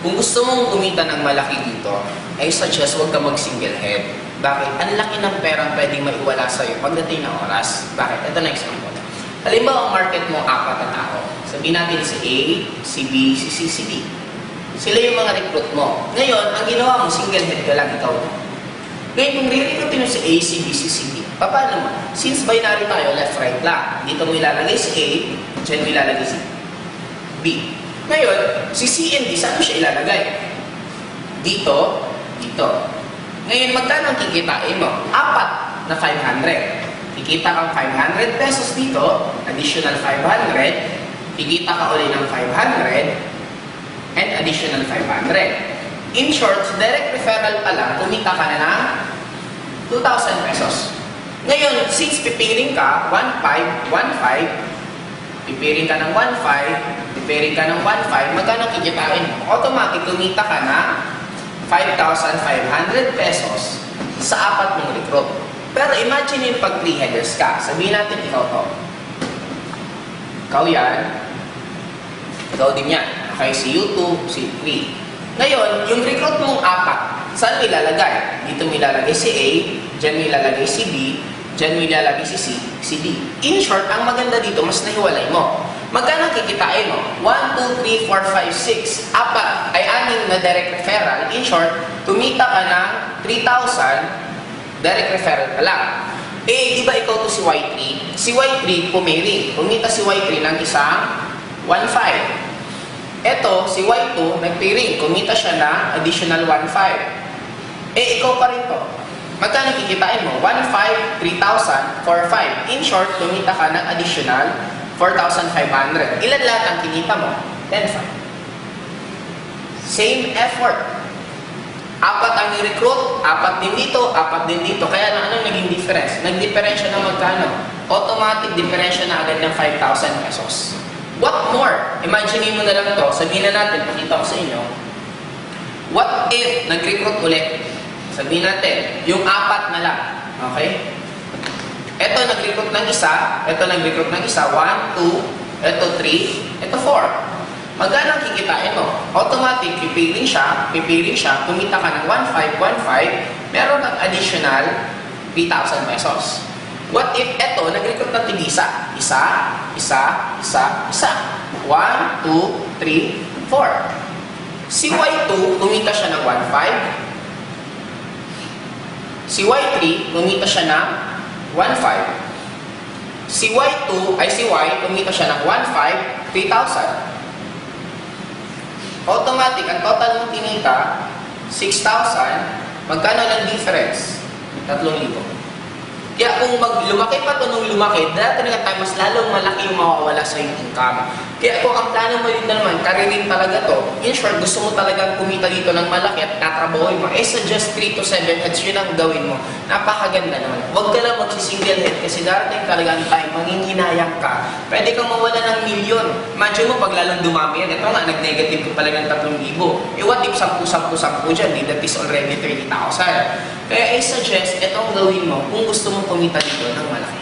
Kung gusto mong kumita ng malaki dito, I suggest huwag ka mag-single head. Bakit? Ang laki ng perang pwedeng maiwala sa'yo pagdating ng oras. Bakit? Ito na example. Halimbawa, ang market mo, 4 na tao. Sabihin natin si A, si B, si C, si D. Sila yung mga recruit mo. Ngayon, ang ginawa mo, single head ka lang, ikaw. Ngayon, kung re-recruitin mo si A, si B, si C, D, paano mo? Since binary tayo, left, right lang. Dito mo ilalagay si A, dyan mo ilalagay si B. Ngayon, si C and D, saan mo siya ilalagay? Dito, dito. Ngayon, magkano ang kikitain mo? 4 na 500. Kikita kang 500 pesos dito, additional 500. Kikita ka ulit ng 500, and additional 500. In short, direct referral pa lang, kumita ka na ng 2,000 pesos. Ngayon, since pipiling ka, 1,500, 1,500, pipiling ka ng 1,500, pipiling ka ng 1,500, magkano kikitain mo? Automatic, kumita ka na 5,500 pesos sa 4 mong recruit. Pero imagine yung pag 3 headers ka. Sabihin natin ikaw to. Ikaw yan. Ikaw din yan. Okay, si U2, si 3. Ngayon, yung recruit mong 4, saan mo ilalagay? Dito mo ilalagay si A, dyan mo ilalagay si B, dyan mo ilalagay si C, si D. In short, ang maganda dito, mas nahiwalay mo. Magkano kikitain mo? 1, 2, 3, 4, 5, 6. 4 ay 6 na direct referral. In short, kumita ka ng 3,000 direct referral ka lang. Eh, di ba ikaw to si Y3? Si Y3 pumiling. Kumita si Y3 ng isang 1,500. Eto, si Y2 nagpiring. Kumita siya ng additional 1,500. Eh, ikaw pa rin to. Magkano kikitain mo? 1,500, 3,000, 4,500. In short, kumita ka ng additional 4,500. Ilan lahat ang kinita mo? 10,500. Same effort. 4 ang i-recruit, 4 din dito, 4 din dito. Kaya na ano naging difference? Nag-differensya na magkano? Automatic differensya na agad ng 5,000 pesos. What more? Imagine mo na lang ito. Sabihin na natin, pakita ko sa inyo. What if nag-recruit ulit? Sabihin natin, yung 4 na lang. Okay? Ito nag-recruit ng isa, ito nag-recruit ng isa, 1, 2, ito 3, ito 4. Magkano ang kikitain mo? Automatic, pipiling siya, kumita ka ng 1,500, 1,500, meron kang additional 3,000 pesos. What if eto, nag-recruit ng tig-isa? Isa. 1, 2, 3, 4. Si Y2, kumita siya ng 1,500. Si Y3, kumita siya ng 1,500. Si Y2, ay si Y, kumita siya ng 1,500, 3,000. Automatic, ang total mong tinita, 6,000. Magkano lang difference? 3,000. Kaya kung lumaki pa ito nung lumaki, dati nga tayo, mas lalong malaki yung mawawala sa yung income. Kaya kung ang plano mo yun na naman, karirin talaga to, in short, gusto mo talagang kumita dito ng malaki at tatrabahoin mo, eh suggest 3 to 7 heads, yun ang gawin mo. Napakaganda naman. Huwag ka lang magsisingle head kasi darating talaga ang time, manginginayang ka. Pwede kang mawala ng milyon. Imagine mo, pag lalong dumami yan, ito nga, nag-negative ko pala ng 3,000. Eh what if 10 dyan, that is already 30,000. Kaya I suggest, itong gawin mo kung gusto mong kumita dito ng malaki.